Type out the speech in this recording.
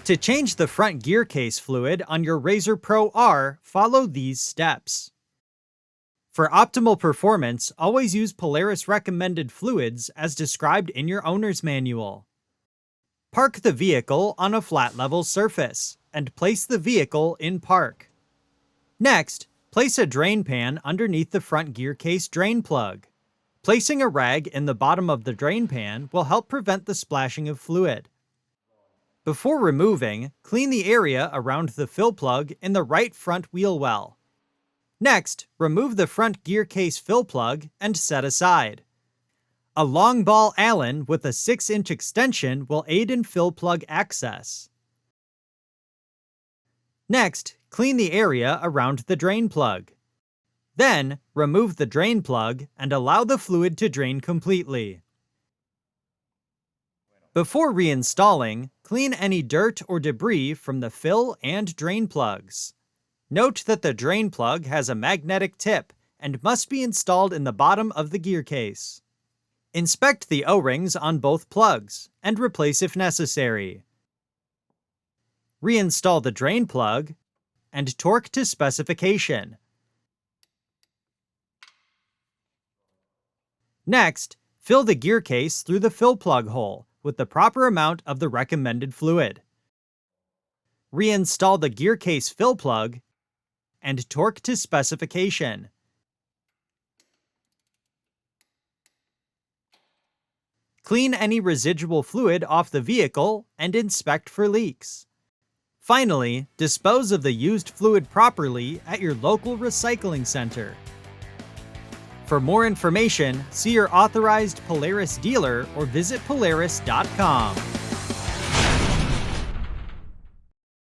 To change the front gear case fluid on your RZR Pro R, follow these steps. For optimal performance, always use Polaris recommended fluids as described in your owner's manual. Park the vehicle on a flat level surface, and place the vehicle in park. Next, place a drain pan underneath the front gear case drain plug. Placing a rag in the bottom of the drain pan will help prevent the splashing of fluid. Before removing, clean the area around the fill plug in the right front wheel well. Next, remove the front gear case fill plug and set aside. A long ball Allen with a 6-inch extension will aid in fill plug access. Next, clean the area around the drain plug. Then, remove the drain plug and allow the fluid to drain completely. Before reinstalling, clean any dirt or debris from the fill and drain plugs. Note that the drain plug has a magnetic tip and must be installed in the bottom of the gear case. Inspect the O-rings on both plugs and replace if necessary. Reinstall the drain plug and torque to specification. Next, fill the gear case through the fill plug hole with the proper amount of the recommended fluid. Reinstall the gear case fill plug and torque to specification. Clean any residual fluid off the vehicle and inspect for leaks. Finally, dispose of the used fluid properly at your local recycling center. For more information, see your authorized Polaris dealer or visit Polaris.com.